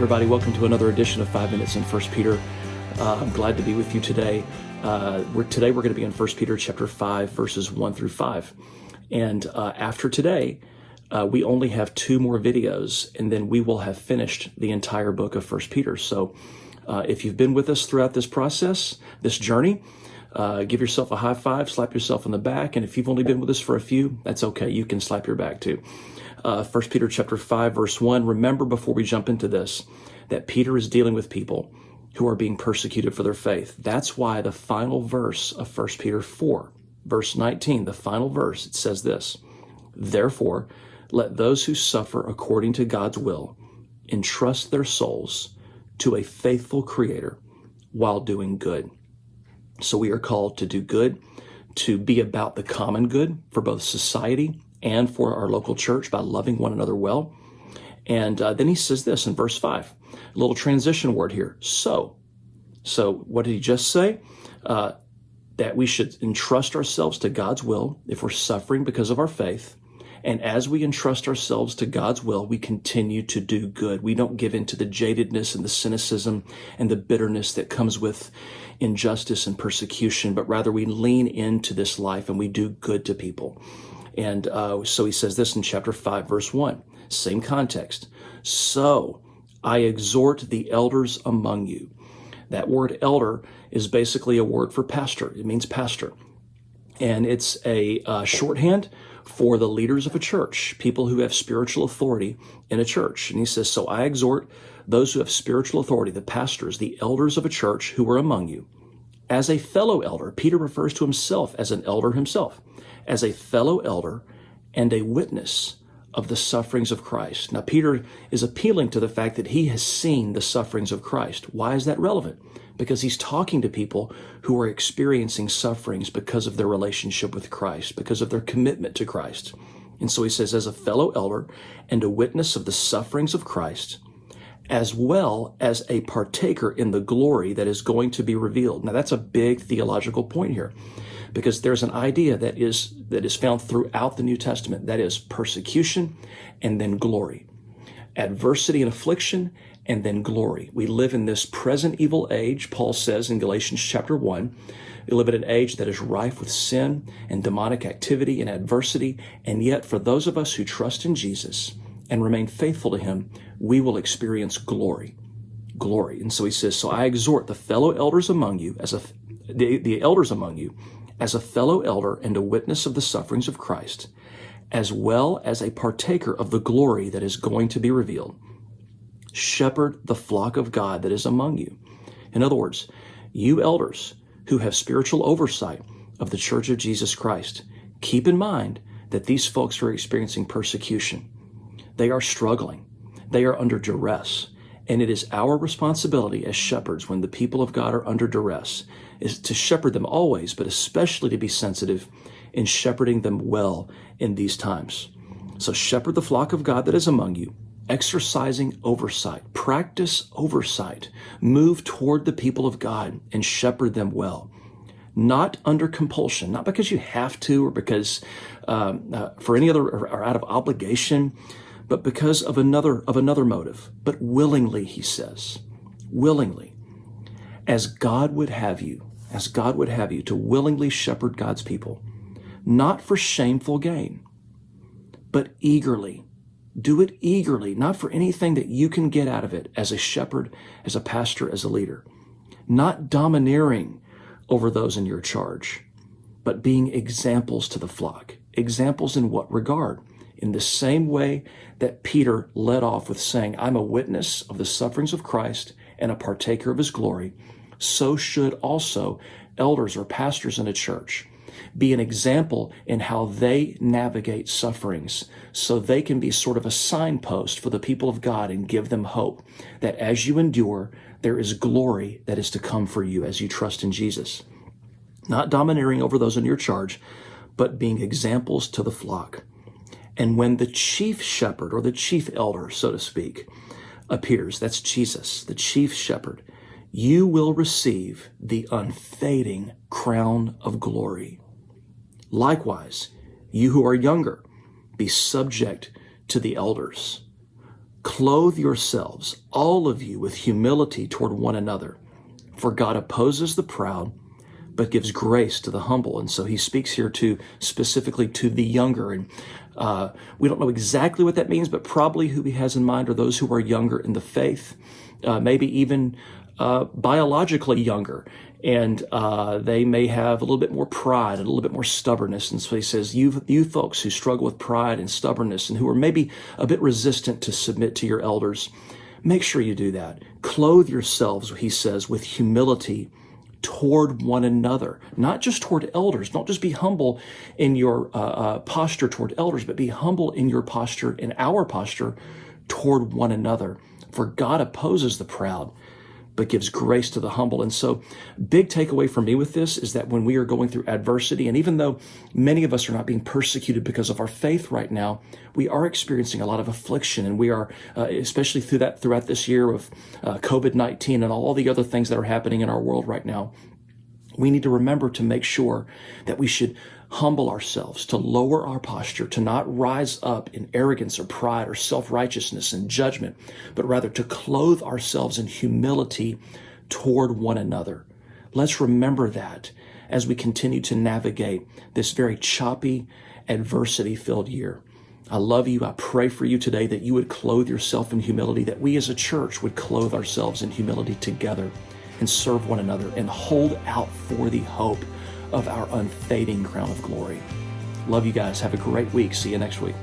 everybody, welcome to another edition of 5 Minutes in 1 Peter. I'm glad to be with you today. Today we're going to be in 1 Peter chapter 5, verses 1 through 5. And after today, we only have 2 more videos, and then we will have finished the entire book of 1 Peter. So if you've been with us throughout this process, this journey, give yourself a high five, slap yourself on the back, and if you've only been with us for a few, that's okay. You can slap your back too. 1 Peter chapter 5, verse 1, remember before we jump into this, that Peter is dealing with people who are being persecuted for their faith. That's why the final verse of 1 Peter 4, verse 19, the final verse, it says this, therefore, let those who suffer according to God's will entrust their souls to a faithful Creator while doing good. So we are called to do good, to be about the common good for both society and for our local church by loving one another well. And then he says this in verse 5, a little transition word here. So what did he just say? That we should entrust ourselves to God's will if we're suffering because of our faith. And as we entrust ourselves to God's will, we continue to do good. We don't give in to the jadedness and the cynicism and the bitterness that comes with injustice and persecution, but rather we lean into this life and we do good to people. And so he says this in chapter 5, verse 1, same context. So I exhort the elders among you. That word elder is basically a word for pastor. It means pastor. And it's a shorthand for the leaders of a church, people who have spiritual authority in a church. And he says, so I exhort those who have spiritual authority, the pastors, the elders of a church who are among you, as a fellow elder. Peter refers to himself as an elder himself, as a fellow elder and a witness of the sufferings of Christ. Now, Peter is appealing to the fact that he has seen the sufferings of Christ. Why is that relevant? Because he's talking to people who are experiencing sufferings because of their relationship with Christ, because of their commitment to Christ. And so he says, as a fellow elder and a witness of the sufferings of Christ, as well as a partaker in the glory that is going to be revealed. Now, that's a big theological point here, because there's an idea that is found throughout the New Testament, that is persecution and then glory, adversity and affliction and then glory. We live in this present evil age, Paul says in Galatians chapter 1, we live in an age that is rife with sin and demonic activity and adversity, and yet for those of us who trust in Jesus and remain faithful to him, we will experience glory. And so he says, so I exhort the fellow elders among you, the elders among you, as a fellow elder and a witness of the sufferings of Christ, as well as a partaker of the glory that is going to be revealed. Shepherd the flock of God that is among you. In other words, you elders who have spiritual oversight of the Church of Jesus Christ, keep in mind that these folks are experiencing persecution. They are struggling. They are under duress. And it is our responsibility as shepherds when the people of God are under duress is to shepherd them always, but especially to be sensitive in shepherding them well in these times. So shepherd the flock of God that is among you, exercising oversight, practice oversight, move toward the people of God and shepherd them well. Not under compulsion, not because you have to or because for any other or out of obligation, but because of another motive, but willingly, he says, willingly, as God would have you to willingly shepherd God's people, not for shameful gain, but eagerly. Do it eagerly, not for anything that you can get out of it as a shepherd, as a pastor, as a leader, not domineering over those in your charge, but being examples to the flock. Examples in what regard? In the same way that Peter led off with saying, I'm a witness of the sufferings of Christ and a partaker of his glory, so should also elders or pastors in a church be an example in how they navigate sufferings so they can be sort of a signpost for the people of God and give them hope that as you endure, there is glory that is to come for you as you trust in Jesus. Not domineering over those in your charge, but being examples to the flock. And when the chief shepherd or the chief elder, so to speak, appears, that's Jesus, the chief shepherd, you will receive the unfading crown of glory. Likewise, you who are younger, be subject to the elders. Clothe yourselves, all of you, with humility toward one another. For God opposes the proud, but gives grace to the humble. And so he speaks here specifically to the younger. And we don't know exactly what that means, but probably who he has in mind are those who are younger in the faith, maybe even biologically younger. And they may have a little bit more pride and a little bit more stubbornness. And so he says, you folks who struggle with pride and stubbornness and who are maybe a bit resistant to submit to your elders, make sure you do that. Clothe yourselves, he says, with humility toward one another, not just toward elders. Don't just be humble in your posture toward elders, but be humble in your posture, in our posture toward one another. For God opposes the proud, but gives grace to the humble. And so big takeaway for me with this is that when we are going through adversity, and even though many of us are not being persecuted because of our faith right now, we are experiencing a lot of affliction. And we are, especially throughout this year of COVID-19 and all the other things that are happening in our world right now, we need to remember to make sure that we should humble ourselves, to lower our posture, to not rise up in arrogance or pride or self-righteousness and judgment, but rather to clothe ourselves in humility toward one another. Let's remember that as we continue to navigate this very choppy, adversity-filled year. I love you. I pray for you today that you would clothe yourself in humility, that we as a church would clothe ourselves in humility together and serve one another and hold out for the hope of our unfading crown of glory. Love you guys. Have a great week. See you next week.